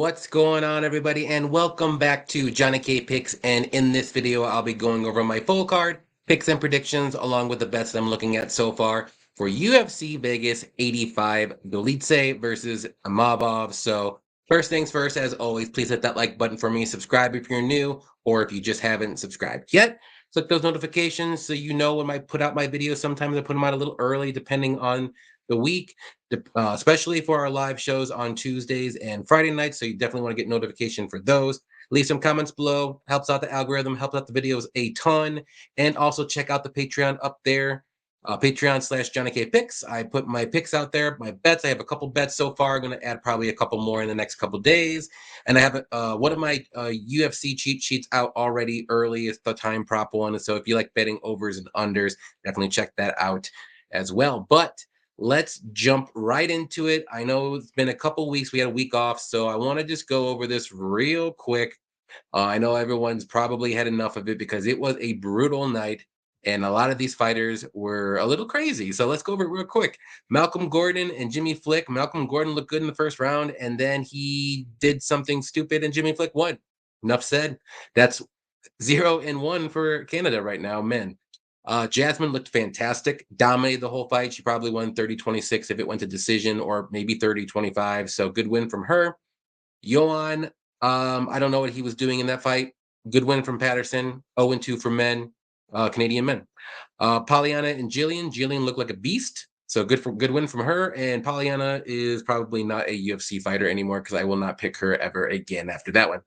What's going on, everybody, and welcome back to Johnny K Picks. And in this video, I'll be going over my full card picks and predictions, along with the bets that I'm looking at so far for UFC Vegas 85 Dolidze versus Imavov. So first things first, as always, please hit that like button for me. Subscribe if you're new, or if you just haven't subscribed yet. Click those notifications so you know when I put out my videos. Sometimes I put them out a little early, depending on the week. Especially for our live shows on Tuesdays and Friday nights. So you definitely want to get notification for those. Leave some comments below. Helps out the algorithm, helps out the videos a ton. And also check out the Patreon up there. Patreon/JohnnyKpicks. I put my picks out there, my bets. I have a couple bets so far. I'm going to add probably a couple more in the next couple days. And I have one of my UFC cheat sheets out already early. It's the time prop one. So if you like betting overs and unders, definitely check that out as well. But let's jump right into it. I know it's been a couple weeks. We had a week off, so I want to just go over this real quick. I know everyone's probably had enough of it because it was a brutal night, and a lot of these fighters were a little crazy. So let's go over it real quick. Malcolm Gordon and Jimmy Flick. Malcolm Gordon looked good in the first round, and then he did something stupid, and Jimmy Flick won. Enough said. That's 0-1 for Canada right now, men. Jasmine looked fantastic, dominated the whole fight. She probably won 30-26 if it went to decision, or maybe 30-25. So good win from her. Johan, I don't know what he was doing in that fight. Good win from Petersen. 0-2 for men, Canadian men. Pollyanna and Jillian. Jillian looked like a beast. So good win from her. And Pollyanna is probably not a UFC fighter anymore because I will not pick her ever again after that one.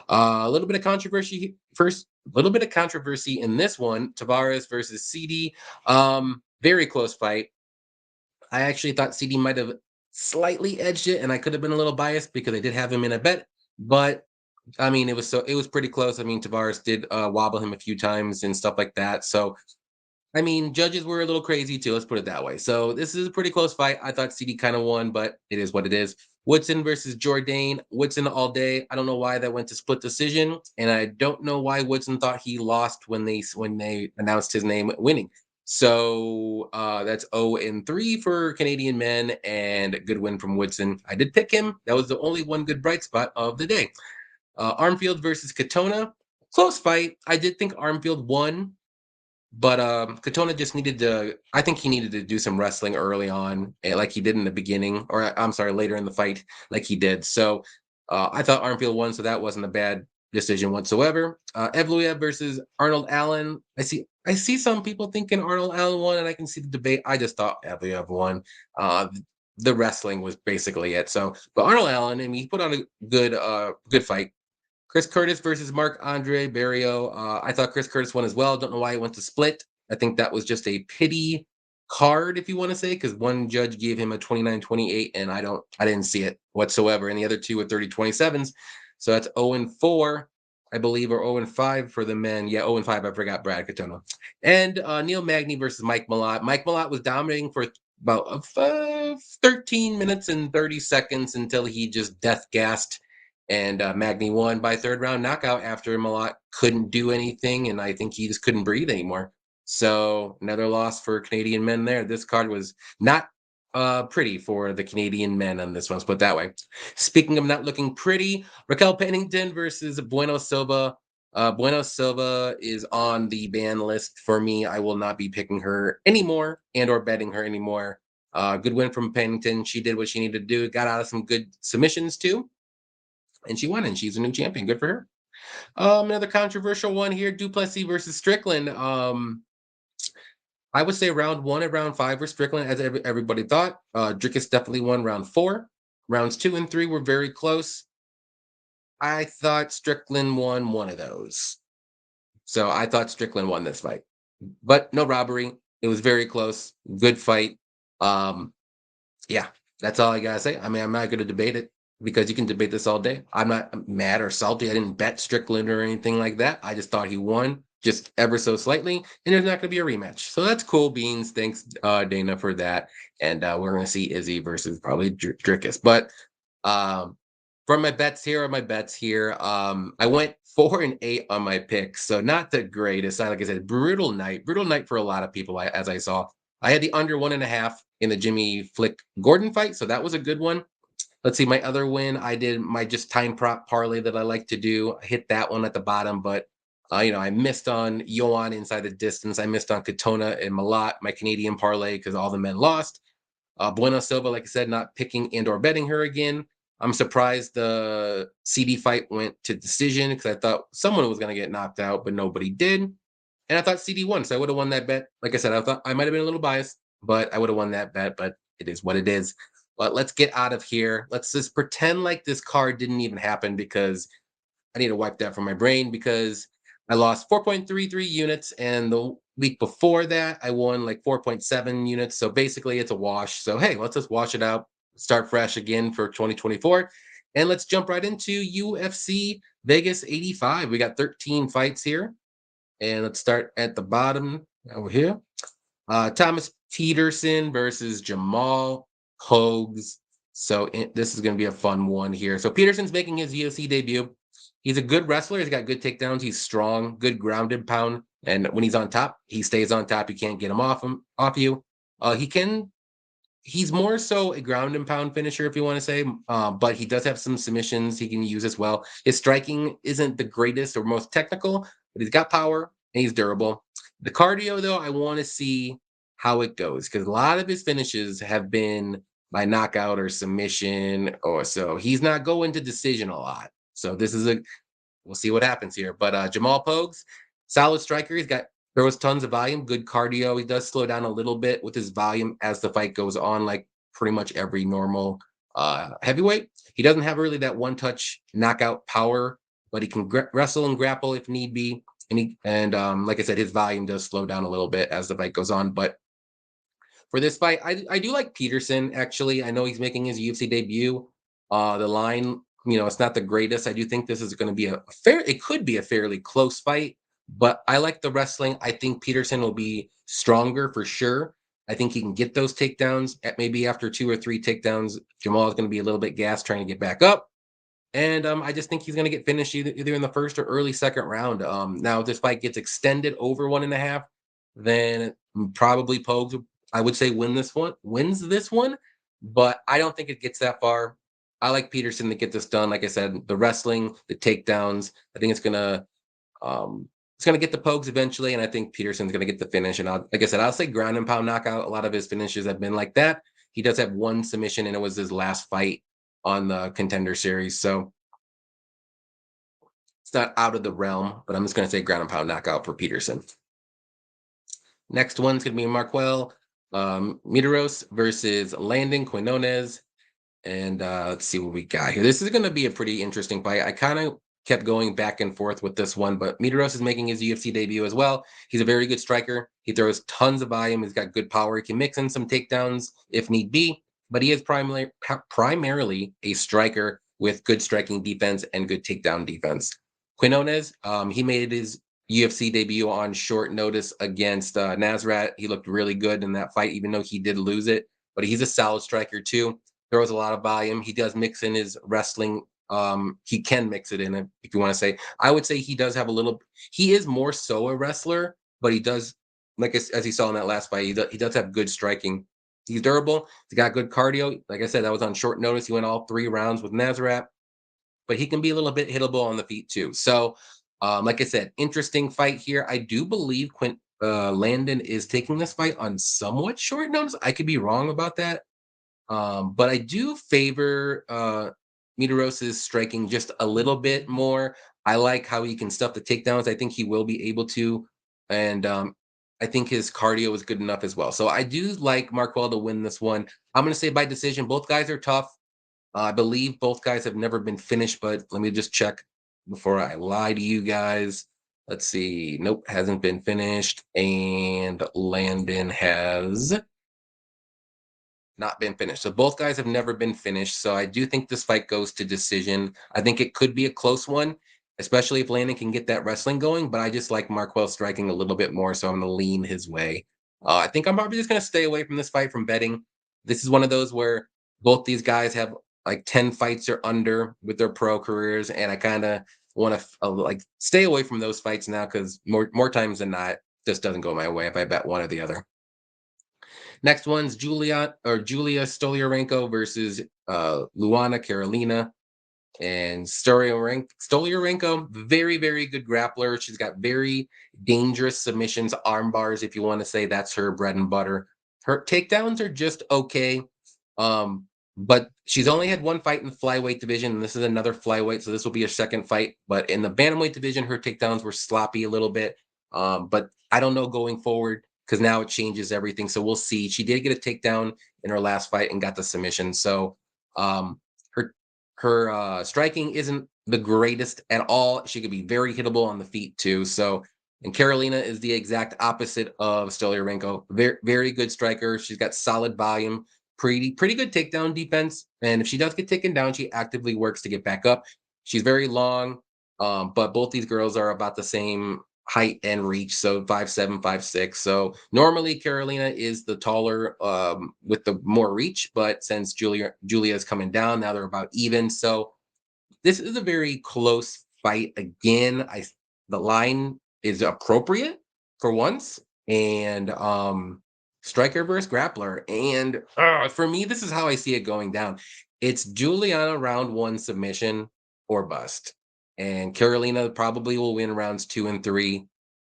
A little bit of controversy first. A little bit of controversy in this one. Tavares versus CD. Very close fight. I actually thought CD might have slightly edged it, and I could have been a little biased because I did have him in a bet. But I mean, it was pretty close. I mean, Tavares did wobble him a few times and stuff like that. So I mean, judges were a little crazy too. Let's put it that way. So this is a pretty close fight. I thought CD kind of won, but it is what it is. Woodson versus Jourdain. Woodson all day. I don't know why that went to split decision, and I don't know why Woodson thought he lost when they announced his name winning. So that's 0-3 for Canadian men, and a good win from Woodson. I did pick him. That was the only one good bright spot of the day. Armfield versus Katona. Close fight. I did think Armfield won. But Katona just I think he needed to do some wrestling early on, like he did in the beginning, or I'm sorry, later in the fight, like he did. So I thought Armfield won, so that wasn't a bad decision whatsoever. Evloev versus Arnold Allen. I see some people thinking Arnold Allen won, and I can see the debate. I just thought Evloev won. The wrestling was basically it. So, but Arnold Allen, I mean, he put on a good fight. Chris Curtis versus Marc-Andre Barrio. I thought Chris Curtis won as well. Don't know why he went to split. I think that was just a pity card, if you want to say, because one judge gave him a 29-28, and I didn't see it whatsoever. And the other two were 30-27s. So that's 0-4, I believe, or 0-5 for the men. Yeah, 0-5. I forgot Brad Katona. And Neil Magny versus Mike Malott. Mike Malott was dominating for about 13 minutes and 30 seconds until he just death gassed. And Magny won by third round knockout after Malott couldn't do anything, and I think he just couldn't breathe anymore. So another loss for Canadian men there. This card was not pretty for the Canadian men on this one. Let's put it that way. Speaking of not looking pretty, Raquel Pennington versus Bueno Silva. Bueno Silva is on the ban list for me. I will not be picking her anymore and or betting her anymore. Good win from Pennington. She did what she needed to do. Got out of some good submissions too. And she won, and she's a new champion. Good for her. Another controversial one here: Duplessis versus Strickland. I would say round 1 and round 5 were Strickland, as everybody thought. Drickus definitely won round 4. Rounds 2 and 3 were very close. I thought Strickland won one of those. So I thought Strickland won this fight. But no robbery. It was very close. Good fight. Yeah, that's all I got to say. I mean, I'm not going to debate it, because you can debate this all day. I'm not mad or salty. I didn't bet Strickland or anything like that. I just thought he won just ever so slightly, and there's not going to be a rematch. So that's cool beans. Thanks, Dana, for that. And we're going to see Izzy versus probably Drickus. But from my bets here, I went 4-8 on my picks. So not the greatest. Like I said, brutal night for a lot of people, as I saw. I had the under 1.5 in the Jimmy Flick Gordon fight, so that was a good one. Let's see, my other win, I did my just time prop parlay that I like to do. I hit that one at the bottom, but I missed on Yoan inside the distance. I missed on Katona and Malat, my Canadian parlay, because all the men lost. Bueno Silva, like I said, not picking and or betting her again. I'm surprised the CD fight went to decision because I thought someone was going to get knocked out, but nobody did. And I thought CD won, so I would have won that bet. Like I said, I thought I might have been a little biased, but I would have won that bet, but it is what it is. But let's get out of here. Let's just pretend like this card didn't even happen because I need to wipe that from my brain because I lost 4.33 units, and the week before that, I won like 4.7 units. So basically, it's a wash. So hey, let's just wash it out, start fresh again for 2024, and let's jump right into UFC Vegas 85. We got 13 fights here, and let's start at the bottom over here. Thomas Petersen versus Jamal Pogues. So this is going to be a fun one here. So Petersen's making his UFC debut. He's a good wrestler. He's got good takedowns. He's strong, good grounded pound. And when he's on top, he stays on top. You can't get him off you. He's more so a ground and pound finisher, if you want to say, but he does have some submissions he can use as well. His striking isn't the greatest or most technical, but he's got power and he's durable. The cardio, though, I want to see how it goes because a lot of his finishes have been by knockout or submission, or so he's not going to decision a lot. So we'll see what happens here. But Jamal Pogues, solid striker. He's got throws tons of volume, good cardio. He does slow down a little bit with his volume as the fight goes on, like pretty much every normal heavyweight. He doesn't have really that one-touch knockout power, but he can wrestle and grapple if need be. And like I said, his volume does slow down a little bit as the fight goes on. But for this fight, I do like Petersen, actually. I know he's making his UFC debut. The line, it's not the greatest. I do think this is going to be it could be a fairly close fight, but I like the wrestling. I think Petersen will be stronger for sure. I think he can get those takedowns. Maybe after 2 or 3 takedowns, Jamal is going to be a little bit gassed trying to get back up. And I just think he's going to get finished either in the first or early second round. Now, if this fight gets extended over 1.5, then probably Pogues, I would say, wins this one. But I don't think it gets that far. I like Petersen to get this done. Like I said, the wrestling, the takedowns. I think it's gonna get the Pogues eventually, and I think Petersen's gonna get the finish. And like I said, I'll say ground and pound knockout. A lot of his finishes have been like that. He does have one submission, and it was his last fight on the Contender Series. So it's not out of the realm, but I'm just gonna say ground and pound knockout for Petersen. Next one's gonna be Marquel Mederos versus Landon Quinones. And let's see what we got here. This is going to be a pretty interesting fight. I kind of kept going back and forth with this one, but Mederos is making his UFC debut as well. He's a very good striker. He throws tons of volume. He's got good power. He can mix in some takedowns if need be, but he is primarily a striker with good striking defense and good takedown defense. Quinones, he made his UFC debut on short notice against Nasrat. He looked really good in that fight, even though he did lose it, but he's a solid striker too. Throws a lot of volume. He does mix in his wrestling. He can mix it in, if you want to say. I would say he does have he is more so a wrestler, but he does, like as he saw in that last fight, he does have good striking. He's durable. He's got good cardio. Like I said, that was on short notice. He went all 3 rounds with Nasrat, but he can be a little bit hittable on the feet too. So, like I said, interesting fight here. I do believe Landon is taking this fight on somewhat short notice. I could be wrong about that. But I do favor Mederos' striking just a little bit more. I like how he can stuff the takedowns. I think he will be able to. And I think his cardio is good enough as well. So I do like Marquel to win this one. I'm going to say by decision. Both guys are tough. I believe both guys have never been finished, but let me just check before I lie to you guys. Let's see. Nope, hasn't been finished. And Landon has not been finished. So both guys have never been finished. So I do think this fight goes to decision. I think it could be a close one, especially if Landon can get that wrestling going. But I just like Marquel striking a little bit more, so I'm going to lean his way. I think I'm probably just going to stay away from this fight from betting. This is one of those where both these guys have like 10 fights or under with their pro careers, and I kind of want to stay away from those fights now because more times than not, this doesn't go my way if I bet one or the other. Next one's Julia Stoliarenko versus Luana Carolina. And Stoliarenko, very, very good grappler. She's got very dangerous submissions, arm bars, if you want to say that's her bread and butter. Her takedowns are just okay. But she's only had one fight in the flyweight division, and this is another flyweight, so this will be her second fight. But in the bantamweight division, her takedowns were sloppy a little bit. But I don't know going forward because now it changes everything. So we'll see. She did get a takedown in her last fight and got the submission. So her striking isn't the greatest at all. She could be very hittable on the feet too. So, and Carolina is the exact opposite of Stoliarenko. Very, very good striker. She's got solid volume, pretty good takedown defense. And if she does get taken down, she actively works to get back up. She's very long, but both these girls are about the same height and reach, so 5'7", 5'6". So normally Carolina is the taller with the more reach, but since Julia is coming down, now they're about even. So this is a very close fight again. The line is appropriate for once, and striker versus grappler. And for me, this is how I see it going down. It's Juliana round 1 submission or bust. And Carolina probably will win rounds 2 and 3.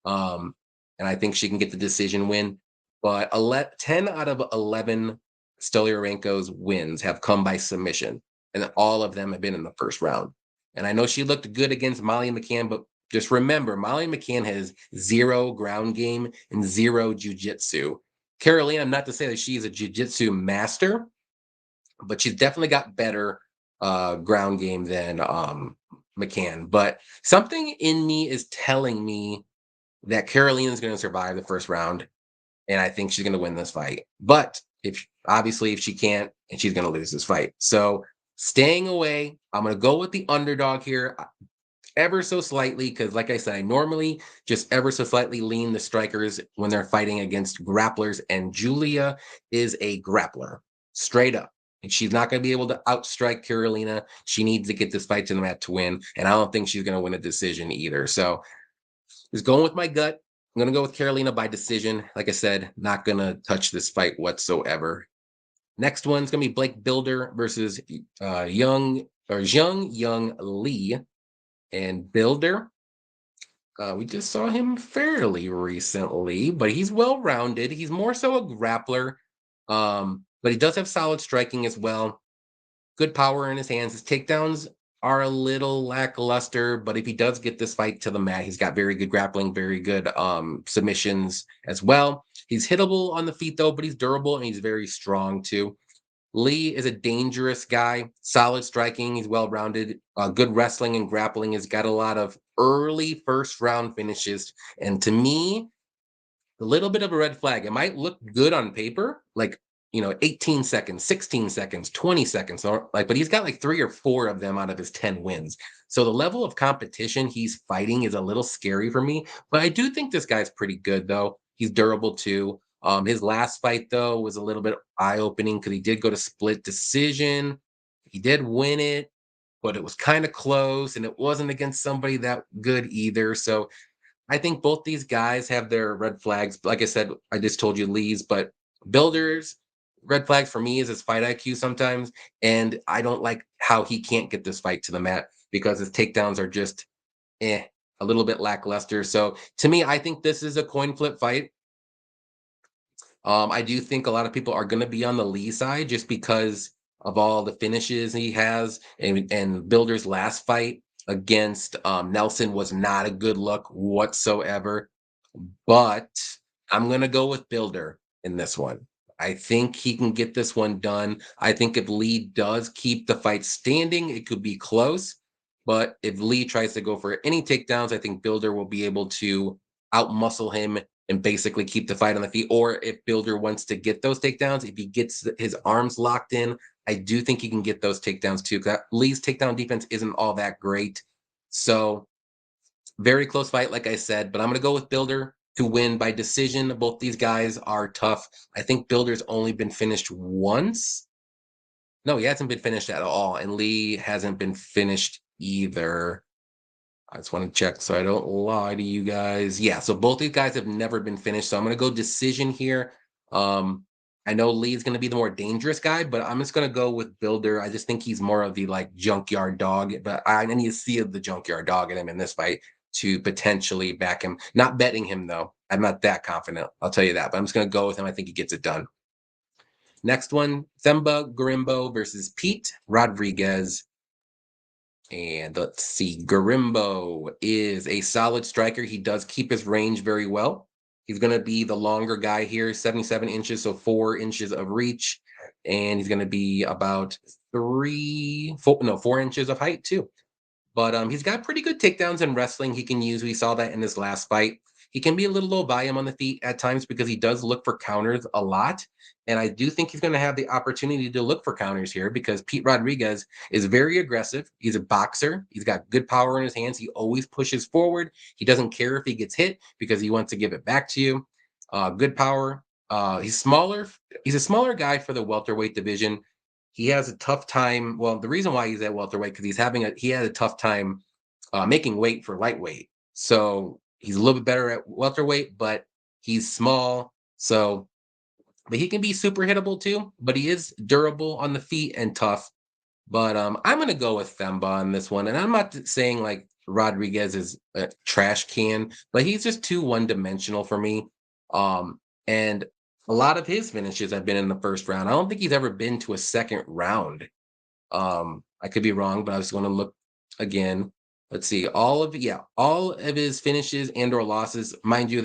And I think she can get the decision win. But 10 out of 11 Stoliarenko's wins have come by submission, and all of them have been in the first round. And I know she looked good against Molly McCann, but just remember, Molly McCann has 0 ground game and 0 jiu-jitsu. Carolina, not to say that she's a jiu-jitsu master, but she's definitely got better ground game than McCann. But something in me is telling me that Carolina is going to survive the first round, and I think she's going to win this fight. But if she can't, and she's going to lose this fight. So staying away, I'm going to go with the underdog here, ever so slightly, because like I said, I normally just ever so slightly lean the strikers when they're fighting against grapplers, and Julia is a grappler, straight up. And she's not going to be able to outstrike Carolina. She needs to get this fight to the mat to win, and I don't think she's going to win a decision either. So just going with my gut. I'm going to go with Carolina by decision. Like I said, not going to touch this fight whatsoever. Next one's going to be Blake Bilder versus Zhang Young Lee. And Bilder, we just saw him fairly recently, but he's well-rounded. He's more so a grappler, but he does have solid striking as well. Good power in his hands. His takedowns are a little lackluster, but if he does get this fight to the mat, he's got very good grappling, very good submissions as well. He's hittable on the feet though, but he's durable and he's very strong too. Lee is a dangerous guy, solid striking. He's well-rounded, good wrestling and grappling. He's got a lot of early first-round finishes. And to me, a little bit of a red flag. It might look good on paper, like 18 seconds, 16 seconds, 20 seconds, but he's got like 3 or 4 of them out of his 10 wins. So the level of competition he's fighting is a little scary for me. But I do think this guy's pretty good, though. He's durable too. His last fight, though, was a little bit eye-opening because he did go to split decision. He did win it, but it was kind of close, and it wasn't against somebody that good either. So I think both these guys have their red flags. Like I said, I just told you Lee's, but Builder's red flags for me is his fight IQ sometimes, and I don't like how he can't get this fight to the mat because his takedowns are just a little bit lackluster. So to me, I think this is a coin flip fight. I do think a lot of people are going to be on the Lee side just because of all the finishes he has, and Builder's last fight against Nelson was not a good look whatsoever. But I'm going to go with Bilder in this one. I think he can get this one done. I think if Lee does keep the fight standing, it could be close. But if Lee tries to go for any takedowns, I think Bilder will be able to outmuscle him and basically keep the fight on the feet. Or if Bilder wants to get those takedowns, if he gets his arms locked in, I do think he can get those takedowns too. Lee's takedown defense isn't all that great. So very close fight, like I said, but I'm going to go with Bilder to win by decision. Both these guys are tough. I think Bilder's only been finished once. No, he hasn't been finished at all. And Lee hasn't been finished either. I just want to check so I don't lie to you guys. Yeah, so both these guys have never been finished. So I'm going to go decision here. I know Lee's going to be the more dangerous guy, but I'm just going to go with Bilder. I just think he's more of the like junkyard dog, but I need to see the junkyard dog in him in this fight to potentially back him. Not betting him though. I'm not that confident. I'll tell you that, but I'm just going to go with him. I think he gets it done. Next one, Themba Gorimbo versus Pete Rodriguez. And let's see, Gorimbo is a solid striker. He does keep his range very well. He's going to be the longer guy here, 77 inches, so 4 inches of reach. And he's going to be about 4 inches of height too. But he's got pretty good takedowns and wrestling he can use. We saw that in his last fight. He can be a little low volume on the feet at times because he does look for counters a lot. And I do think he's going to have the opportunity to look for counters here because Pete Rodriguez is very aggressive. He's a boxer. He's got good power in his hands. He always pushes forward. He doesn't care if he gets hit because he wants to give it back to you. Good power. He's smaller. He's a smaller guy for the welterweight division. He has a tough time. Well, the reason why he's at welterweight because he had a tough time making weight for lightweight. So he's a little bit better at welterweight, but he's small. So, but he can be super hittable too. But he is durable on the feet and tough. But I'm going to go with Themba on this one. And I'm not saying like Rodriguez is a trash can, but he's just too one-dimensional for me. And a lot of his finishes have been in the first round. I don't think he's ever been to a second round. I could be wrong, but I was going to look again. Let's see. All of his finishes and or losses, mind you,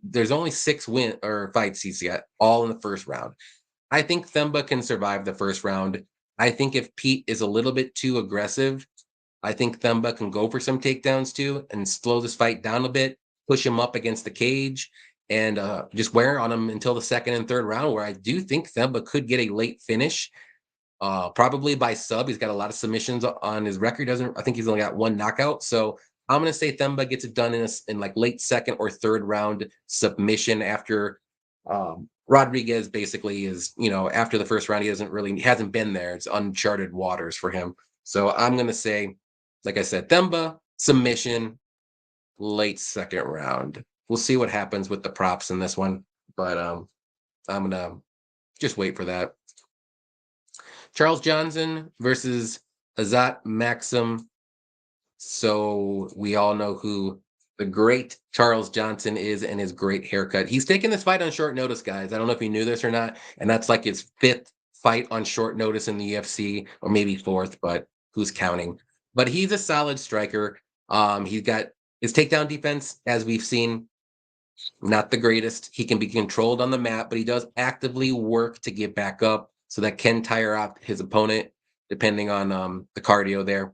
there's only 6 fights he's got, all in the first round. I think Themba can survive the first round. I think if Pete is a little bit too aggressive, I think Themba can go for some takedowns too and slow this fight down a bit, push him up against the cage, and just wear on him until the second and third round, where I do think Themba could get a late finish, probably by sub. He's got a lot of submissions on his record. I think he's only got 1 knockout. So I'm going to say Themba gets it done in like late second or third round submission after Rodriguez basically is, after the first round, he hasn't been there. It's uncharted waters for him. So I'm going to say, like I said, Themba, submission, late second round. We'll see what happens with the props in this one, but I'm going to just wait for that. Charles Johnson versus Azat Maksum. So we all know who the great Charles Johnson is and his great haircut. He's taking this fight on short notice, guys. I don't know if you knew this or not. And that's like his 5th fight on short notice in the UFC, or maybe 4th, but who's counting? But he's a solid striker. He's got his takedown defense, as we've seen, not the greatest. He can be controlled on the mat, but he does actively work to get back up. So that can tire out his opponent, depending on the cardio there.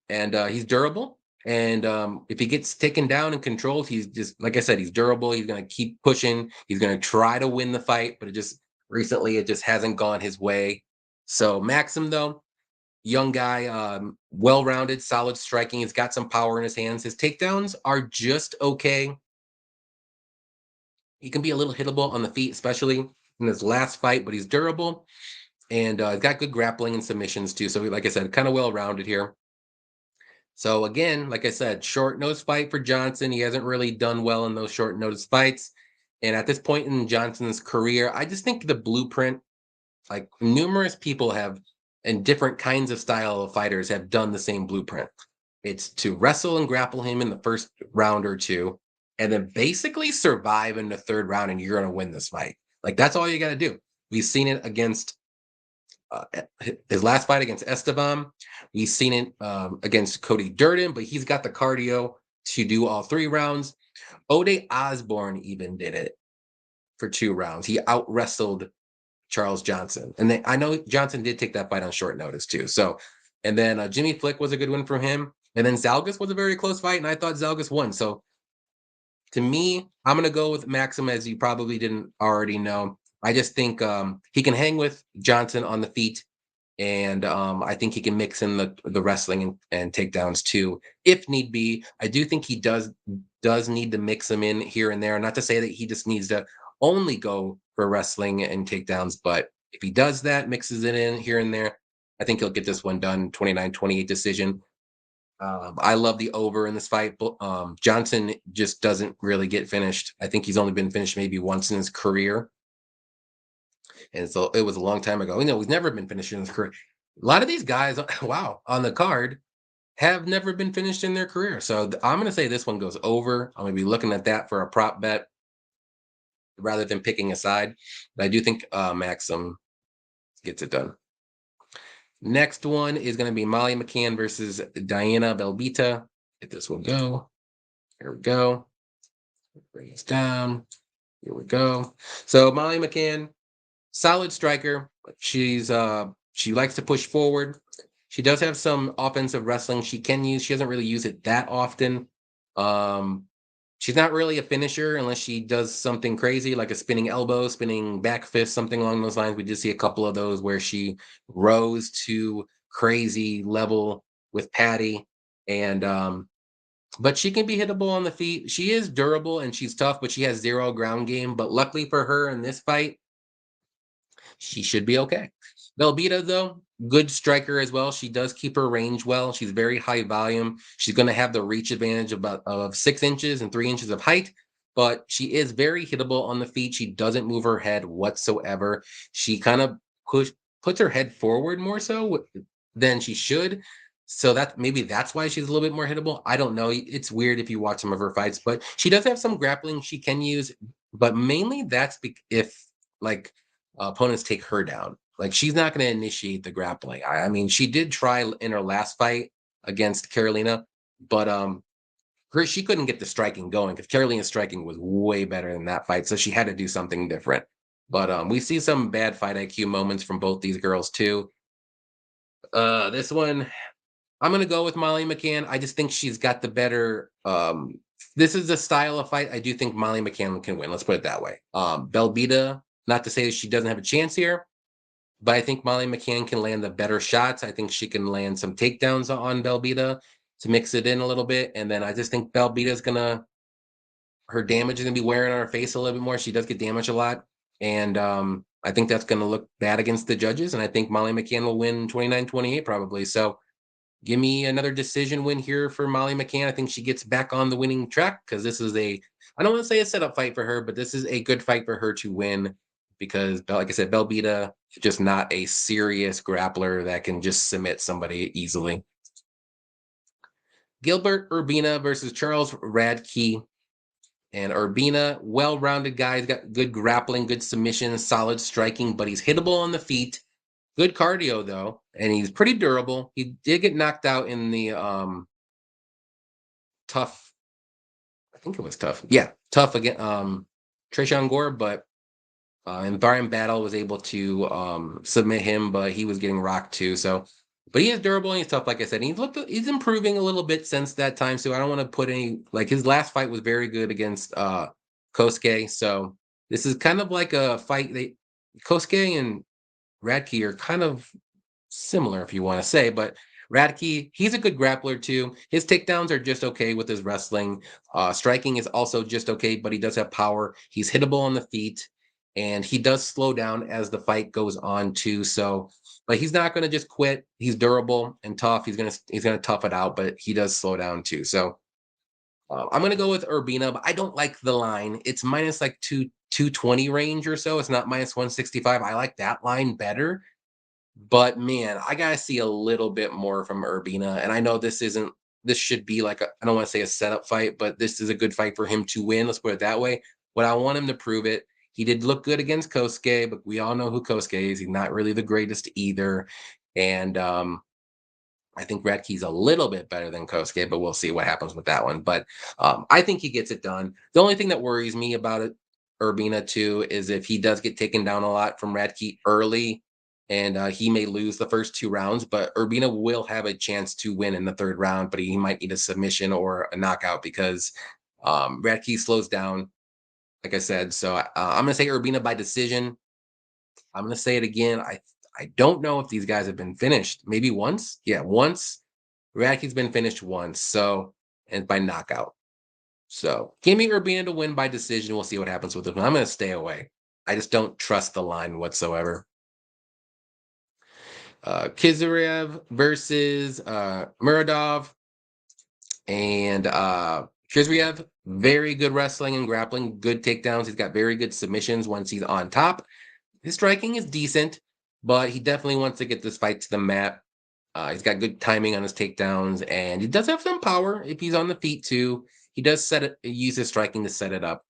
And he's durable. And if he gets taken down and controlled, he's just, like I said, he's durable. He's going to keep pushing. He's going to try to win the fight, but recently it just hasn't gone his way. So Maksum, though, young guy, well-rounded, solid striking. He's got some power in his hands. His takedowns are just okay. He can be a little hittable on the feet, especially in his last fight, but he's durable. And he's got good grappling and submissions, too. So, like I said, kind of well-rounded here. So, again, like I said, short notice fight for Johnson. He hasn't really done well in those short notice fights. And at this point in Johnson's career, I just think the blueprint, like numerous people have, and different kinds of style of fighters have done the same blueprint. It's to wrestle and grapple him in the first round or two, and then basically survive in the third round, and you're going to win this fight. Like, that's all you got to do. We've seen it against his last fight against Esteban. We've seen it against Cody Durden, but he's got the cardio to do all 3 rounds. Ode Osborne even did it for 2 rounds. He out-wrestled Charles Johnson. And I know Johnson did take that fight on short notice too. So, and then Jimmy Flick was a good win from him. And then Zalgas was a very close fight, and I thought Zalgas won. So to me, I'm going to go with Maksum, as you probably didn't already know. I just think he can hang with Johnson on the feet, and I think he can mix in the wrestling and takedowns too, if need be. I do think he does need to mix them in here and there. Not to say that he just needs to only go for wrestling and takedowns, but if he does that, mixes it in here and there, I think he'll get this one done, 29-28 decision. I love the over in this fight. Johnson just doesn't really get finished. I think he's only been finished maybe once in his career. And so it was a long time ago. He's never been finished in his career. A lot of these guys, wow, on the card have never been finished in their career. So I'm going to say this one goes over. I'm going to be looking at that for a prop bet rather than picking a side. But I do think Maksum gets it done. Next one is going to be Molly McCann versus Diana Belbita. If this will go. Here we go. Bring this down. Here we go. So Molly McCann, solid striker. She's she likes to push forward. She does have some offensive wrestling she can use. She doesn't really use it that often. She's not really a finisher unless she does something crazy like a spinning elbow, spinning back fist, something along those lines. We did see a couple of those where she rose to crazy level with Patty. And but she can be hittable on the feet. She is durable and she's tough, but she has zero ground game. But luckily for her in this fight, she should be okay. Belbita, though, good striker as well. She does keep her range well. She's very high volume. She's going to have the reach advantage of 6 inches and 3 inches of height, but she is very hittable on the feet. She doesn't move her head whatsoever. She kind of puts her head forward more so than she should. So that's why she's a little bit more hittable. I don't know. It's weird if you watch some of her fights, but she does have some grappling she can use. But mainly that's if like opponents take her down. Like she's not going to initiate the grappling. I mean, she did try in her last fight against Carolina, but she couldn't get the striking going because Carolina's striking was way better than that fight. So she had to do something different. But we see some bad fight IQ moments from both these girls too. This one, I'm going to go with Molly McCann. I just think she's got the better. This is the style of fight. I do think Molly McCann can win. Let's put it that way. Belbita, not to say she doesn't have a chance here, but I think Molly McCann can land the better shots. I think she can land some takedowns on Belbita to mix it in a little bit. And then I just think Belbita's her damage is going to be wearing on her face a little bit more. She does get damaged a lot. And I think that's going to look bad against the judges. And I think Molly McCann will win 29-28 probably. So give me another decision win here for Molly McCann. I think she gets back on the winning track because this is I don't want to say a setup fight for her, but this is a good fight for her to win because, like I said, Belbita is just not a serious grappler that can just submit somebody easily. Gilbert Urbina versus Charles Radtke. And Urbina, well-rounded guy. He's got good grappling, good submission, solid striking, but he's hittable on the feet. Good cardio, though, and he's pretty durable. He did get knocked out in the tough. I think it was tough. Yeah, tough again. Tresean Gore, but in Brian Battle was able to submit him, but he was getting rocked too. So, but he is durable and he's tough, like I said. He's improving a little bit since that time. So I don't want to put any his last fight was very good against Kosuke. So this is kind of like a fight Kosuke and Radtke are kind of similar, if you want to say, but Radtke, he's a good grappler too. His takedowns are just okay with his wrestling. Striking is also just okay, but he does have power. He's hittable on the feet, and he does slow down as the fight goes on too. So, but he's not going to just quit. He's durable and tough. He's gonna tough it out, but he does slow down too. So, I'm gonna go with Urbina, but I don't like the line. It's minus like 220 range or so. It's not minus 165. I like that line better. But man, I gotta see a little bit more from Urbina. And I know this should be like I don't want to say a setup fight, but this is a good fight for him to win. Let's put it that way. But I want him to prove it. He did look good against Kosuke, but we all know who Kosuke is. He's not really the greatest either. And I think Radtke's a little bit better than Kosuke, but we'll see what happens with that one. But I think he gets it done. The only thing that worries me about it, Urbina too, is if he does get taken down a lot from Radtke early, and he may lose the first 2 rounds, but Urbina will have a chance to win in the 3rd round, but he might need a submission or a knockout because Radtke slows down, like I said. So I'm going to say Urbina by decision. I'm going to say it again. I don't know if these guys have been finished. Maybe once. Yeah, once. Radtke's been finished once. So, and by knockout. So give me Urbina to win by decision. We'll see what happens with him. I'm going to stay away. I just don't trust the line whatsoever. Khizriev versus Muradov. And Khizriev, very good wrestling and grappling, good takedowns. He's got very good submissions once he's on top. his striking is decent, but he definitely wants to get this fight to the mat. He's got good timing on his takedowns, and he does have some power if he's on the feet too. He does use his striking to set it up,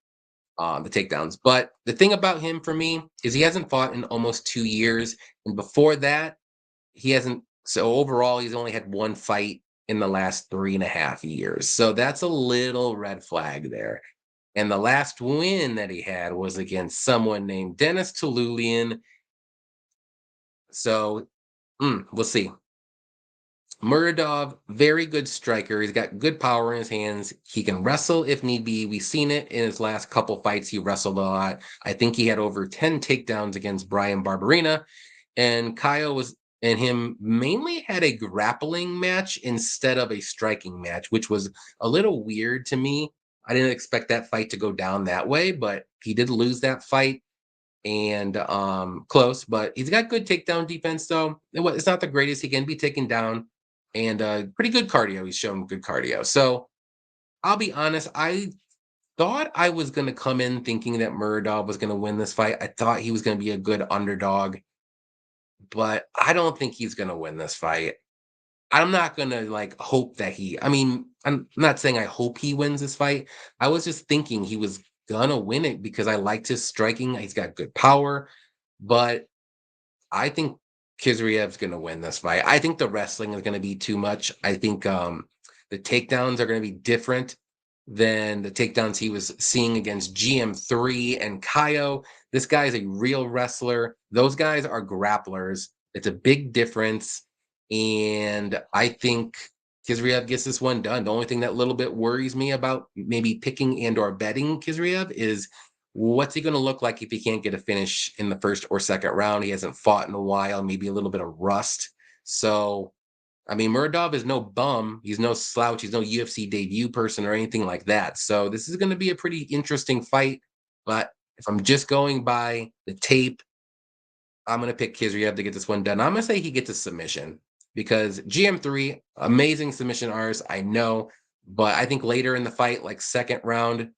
the takedowns. But the thing about him for me is he hasn't fought in almost 2 years, and before that, he hasn't. So overall, he's only had one fight in the last 3.5 years. So that's a little red flag there. And the last win that he had was against someone named Dennis Tululian. So we'll see. Muradov, very good striker. He's got good power in his hands. He can wrestle if need be. We've seen it in his last couple fights. He wrestled a lot. I think he had over 10 takedowns against Brian Barberina. And him mainly had a grappling match instead of a striking match, which was a little weird to me. I didn't expect that fight to go down that way, but he did lose that fight and close. But he's got good takedown defense, though. It's not the greatest. He can be taken down, and pretty good cardio. He's shown good cardio. So I'll be honest. I thought I was going to come in thinking that Muradov was going to win this fight. I thought he was going to be a good underdog, but I don't think he's going to win this fight. I'm not going to like hope that I'm not saying I hope he wins this fight. I was just thinking he was going to win it because I liked his striking. He's got good power, but I think Khizriev's going to win this fight. I think the wrestling is going to be too much. I think the takedowns are going to be different than the takedowns he was seeing against GM3 and Kaio. This guy is a real wrestler. Those guys are grapplers. It's a big difference. And I think Khizriev gets this one done. The only thing that little bit worries me about maybe picking and or betting Khizriev is what's he going to look like if he can't get a finish in the first or second round? He hasn't fought in a while, maybe a little bit of rust. So, I mean, Muradov is no bum. He's no slouch. He's no UFC debut person or anything like that. So this is going to be a pretty interesting fight. But if I'm just going by the tape, I'm going to pick Khizriev to get this one done. I'm going to say he gets a submission because GM3, amazing submission artist, I know. But I think later in the fight, like second round,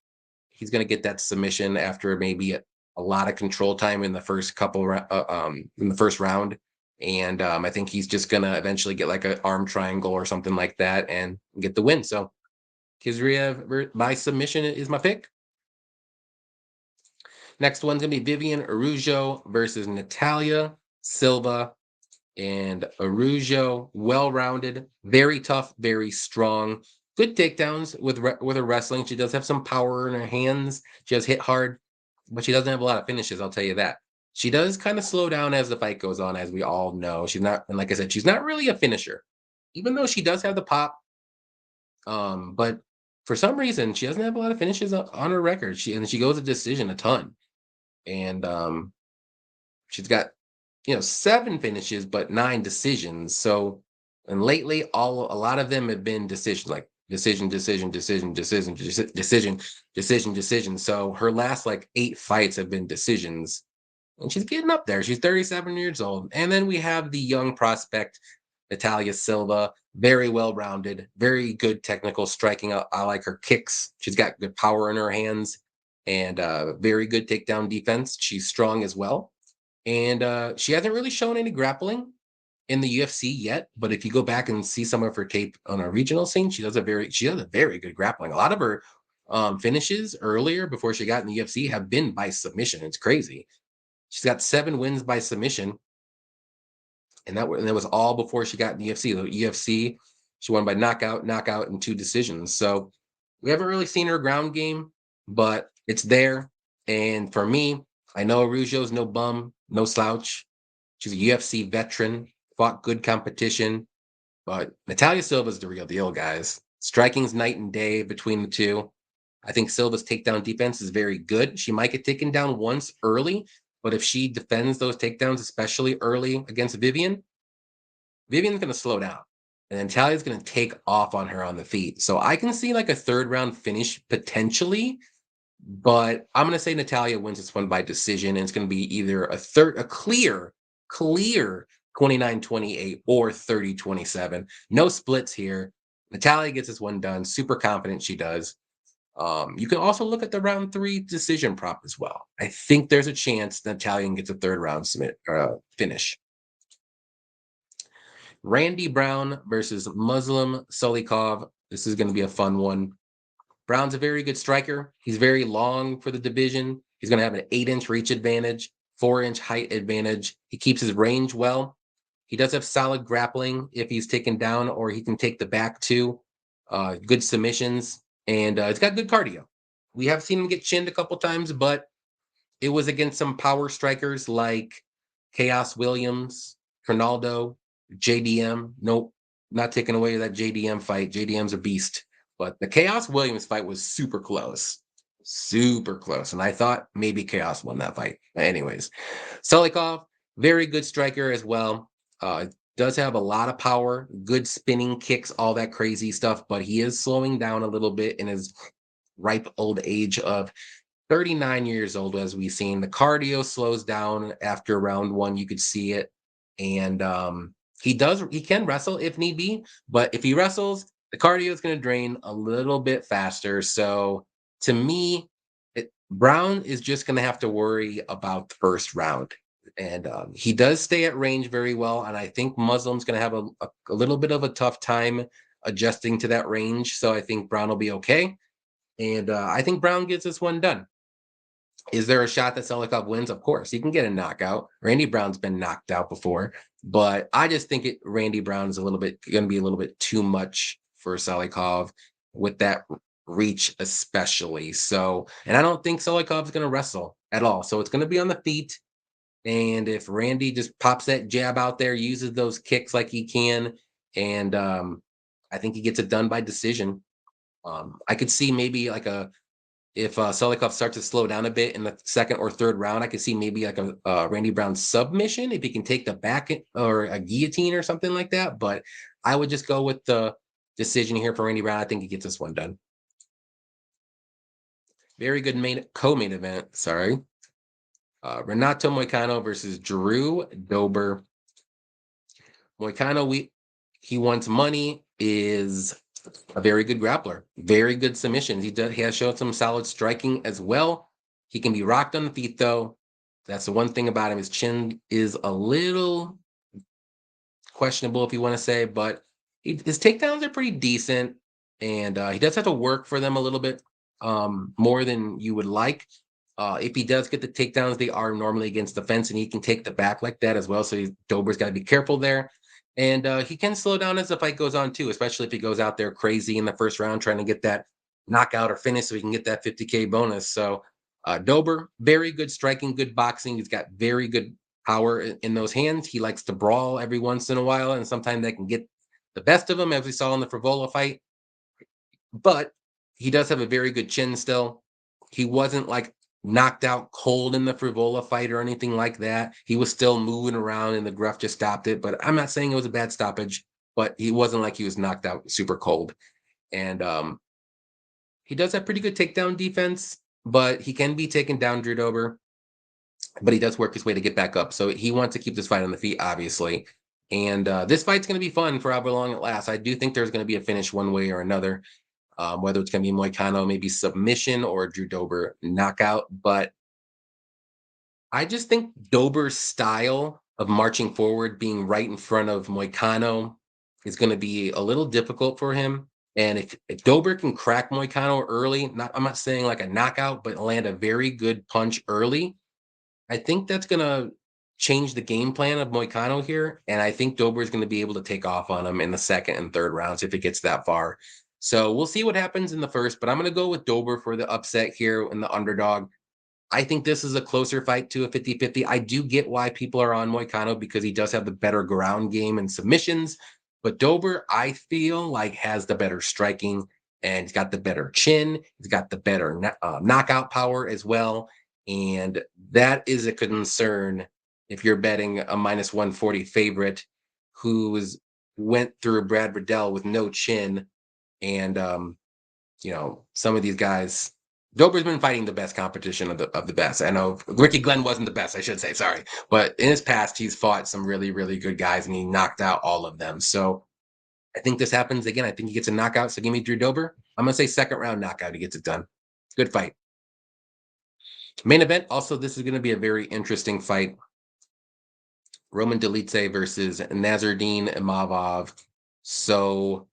he's going to get that submission after maybe a lot of control time in the first in the first round. And I think he's just going to eventually get like an arm triangle or something like that and get the win. So Khizriev by submission is my pick. Next one's going to be Vivian Araujo versus Natalia Silva. And Araujo, well-rounded, very tough, very strong. Good takedowns with her wrestling. She does have some power in her hands. She does hit hard, but she doesn't have a lot of finishes, I'll tell you that. She does kind of slow down as the fight goes on, as we all know. She's not, and like I said, she's not really a finisher, even though she does have the pop. But for some reason, she doesn't have a lot of finishes on her record. She goes a decision a ton. And she's got 7 finishes, but 9 decisions. So, and lately, a lot of them have been decisions, like decision. So her last like 8 fights have been decisions, and she's getting up there. She's 37 years old. And then we have the young prospect, Natalia Silva, very well-rounded, very good technical striking. I like her kicks. She's got good power in her hands and very good takedown defense. She's strong as well. And she hasn't really shown any grappling in the UFC yet. But if you go back and see some of her tape on a regional scene, she does a very good grappling. A lot of her finishes earlier before she got in the UFC have been by submission. It's crazy. She's got 7 wins by submission, and that was all before she got in the UFC. The UFC, she won by knockout, and 2 decisions. So we haven't really seen her ground game, but it's there. And for me, I know Araujo's no bum, no slouch. She's a UFC veteran, fought good competition, but Natalia Silva's the real deal, guys. Striking's night and day between the two. I think Silva's takedown defense is very good. She might get taken down once early, but if she defends those takedowns, especially early against Vivian's going to slow down. And Natalia's going to take off on her on the feet. So I can see like a 3rd round finish potentially, but I'm going to say Natalia wins this one by decision. And it's going to be either a clear 29-28 or 30-27. No splits here. Natalia gets this one done. Super confident she does. You can also look at the round 3 decision prop as well. I think there's a chance the Italian gets a third round finish. Randy Brown versus Muslim Salikhov. This is going to be a fun one. Brown's a very good striker. He's very long for the division. He's going to have an 8-inch reach advantage, 4-inch height advantage. He keeps his range well. He does have solid grappling if he's taken down, or he can take the back too. Good submissions, and he's got good cardio. We have seen him get chinned a couple times, but it was against some power strikers like Chaos Williams, Ronaldo, JDM. Nope, not taking away that JDM fight. JDM's a beast. But the Chaos Williams fight was super close. Super close. And I thought maybe Chaos won that fight. But anyways, Salikhov, very good striker as well. Does have a lot of power, good spinning kicks, all that crazy stuff, but he is slowing down a little bit in his ripe old age of 39 years old, as we've seen. The cardio slows down after round 1. You could see it. And he can wrestle if need be, but if he wrestles, the cardio is going to drain a little bit faster. So to me, Brown is just going to have to worry about the first round. And he does stay at range very well. And I think Muslim's going to have a little bit of a tough time adjusting to that range. So I think Brown will be okay. And I think Brown gets this one done. Is there a shot that Salikhov wins? Of course. He can get a knockout. Randy Brown's been knocked out before. But I just think Randy Brown is going to be a little bit too much for Salikhov with that reach especially. So, and I don't think Salikhov's going to wrestle at all. So it's going to be on the feet. And if Randy just pops that jab out there, uses those kicks like he can, and I think he gets it done by decision. I could see maybe like if Salikhov starts to slow down a bit in the second or third round, I could see maybe like a Randy Brown submission if he can take the back or a guillotine or something like that. But I would just go with the decision here for Randy Brown. I think he gets this one done. Very good co-main event. Sorry. Renato Moicano versus Drew Dober. Moicano, he wants money, is a very good grappler, very good submissions. He has shown some solid striking as well. He can be rocked on the feet, though. That's the one thing about him. His chin is a little questionable, if you want to say, but his takedowns are pretty decent, and he does have to work for them a little bit more than you would like. If he does get the takedowns, they are normally against the fence, and he can take the back like that as well. So Dober's got to be careful there. And he can slow down as the fight goes on, too, especially if he goes out there crazy in the first round trying to get that knockout or finish so he can get that $50K bonus. So Dober, very good striking, good boxing. He's got very good power in those hands. He likes to brawl every once in a while, and sometimes they can get the best of him, as we saw in the Frivola fight. But he does have a very good chin still. He wasn't like knocked out cold in the Frivola fight or anything like that. He was still moving around and the ref just stopped it. But I'm not saying it was a bad stoppage, but he wasn't like he was knocked out super cold. And he does have pretty good takedown defense, but he can be taken down, Drew Dober. But he does work his way to get back up. So he wants to keep this fight on the feet, obviously. And this fight's going to be fun for however long it lasts. I do think there's going to be a finish one way or another. Whether it's going to be Moicano, maybe submission, or Drew Dober knockout. But I just think Dober's style of marching forward, being right in front of Moicano, is going to be a little difficult for him. And if Dober can crack Moicano early, I'm not saying like a knockout, but land a very good punch early, I think that's going to change the game plan of Moicano here. And I think Dober is going to be able to take off on him in the second and third rounds if it gets that far. So we'll see what happens in the first, but I'm going to go with Dober for the upset here in the underdog. I think this is a closer fight to a 50-50. I do get why people are on Moicano because he does have the better ground game and submissions, but Dober, I feel like, has the better striking, and he's got the better chin. He's got the better knockout power as well, and that is a concern if you're betting a minus 140 favorite who went through Brad Riddell with no chin. And, some of these guys, Dober's been fighting the best competition of the best. I know Ricky Glenn wasn't the best, I should say, sorry. But in his past, he's fought some really, really good guys, and he knocked out all of them. So I think this happens again. I think he gets a knockout. So give me Drew Dober. I'm going to say second round knockout. He gets it done. Good fight. Main event. Also, this is going to be a very interesting fight. Roman Dolidze versus Nasruddin Imavov. So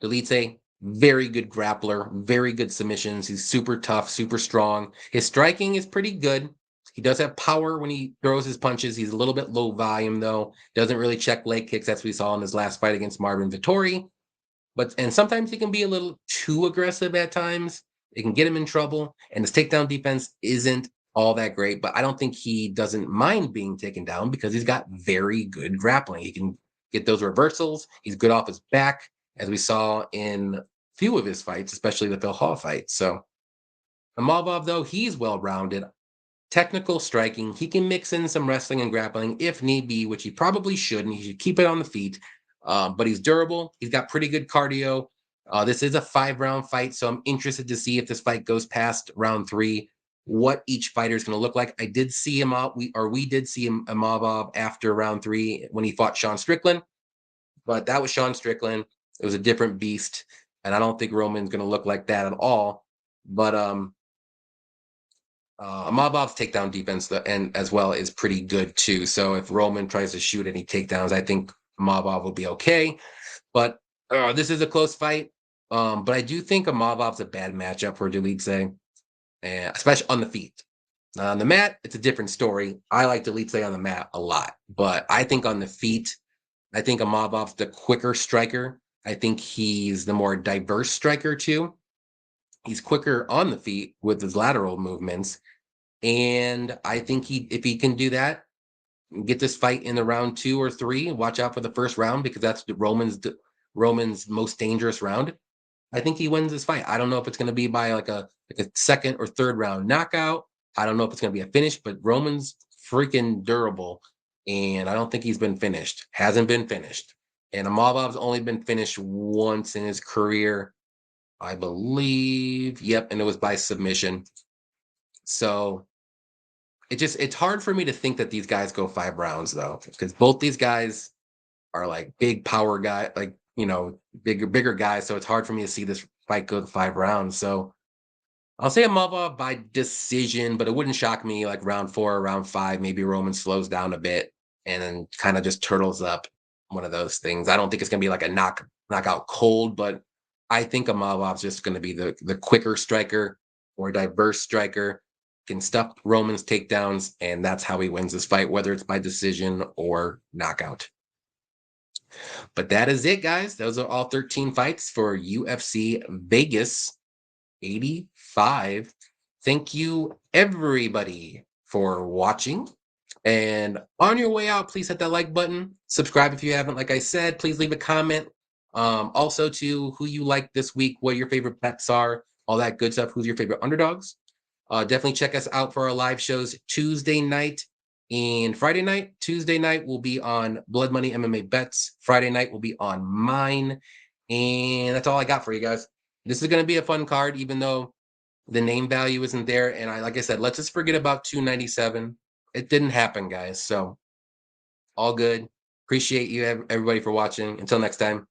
Dolidze, very good grappler, very good submissions. He's super tough, super strong. His striking is pretty good. He does have power when he throws his punches. He's a little bit low volume, though. Doesn't really check leg kicks. That's what we saw in his last fight against Marvin Vettori. And sometimes he can be a little too aggressive at times. It can get him in trouble. And his takedown defense isn't all that great, but I don't think he doesn't mind being taken down because he's got very good grappling. He can get those reversals. He's good off his back, as we saw in a few of his fights, especially the Phil Hall fight. So Imavov, though, he's well-rounded. Technical striking. He can mix in some wrestling and grappling if need be, which he probably shouldn't. He should keep it on the feet. But he's durable. He's got pretty good cardio. This is a 5-round fight, so I'm interested to see if this fight goes past round 3, what each fighter is going to look like. I did see him out. We did see him Imavov after round 3 when he fought Sean Strickland, but that was Sean Strickland. It was a different beast, and I don't think Roman's going to look like that at all. But Imavov's takedown defense and as well is pretty good too. So if Roman tries to shoot any takedowns, I think Imavov will be okay. But this is a close fight. But I do think Imavov's a bad matchup for Dolidze, especially on the feet. On the mat, it's a different story. I like Dolidze on the mat a lot, but I think on the feet, I think Imavov's the quicker striker. I think he's the more diverse striker too. He's quicker on the feet with his lateral movements. And I think if he can do that, get this fight in the round 2 or 3, watch out for the first round because that's Roman's most dangerous round. I think he wins this fight. I don't know if it's going to be by like a second or third round knockout. I don't know if it's going to be a finish, but Roman's freaking durable. And I don't think he's been finished. Hasn't been finished. And Imavov's only been finished once in his career, I believe. Yep, and it was by submission. So it's hard for me to think that these guys go 5 rounds though, because both these guys are like big power guy, like bigger guys. So it's hard for me to see this fight go to 5 rounds. So I'll say Imavov by decision, but it wouldn't shock me like round 4 or round 5, maybe Roman slows down a bit and then kind of just turtles up. One of those things. I don't think it's gonna be like a knockout cold, but I think Imavov's just gonna be the quicker striker or diverse striker, can stuff Roman's takedowns, and that's how he wins this fight, whether it's by decision or knockout. But that is it, guys. Those are all 13 fights for UFC Vegas 85. Thank you, everybody, for watching. And on your way out, please hit that like button. Subscribe if you haven't. Like I said, please leave a comment. Also, to who you like this week, what your favorite bets are, all that good stuff. Who's your favorite underdogs? Definitely check us out for our live shows Tuesday night and Friday night. Tuesday night will be on Blood Money MMA Bets. Friday night will be on mine. And that's all I got for you guys. This is going to be a fun card, even though the name value isn't there. And like I said, let's just forget about 297. It didn't happen, guys. So all good. Appreciate you, everybody, for watching. Until next time.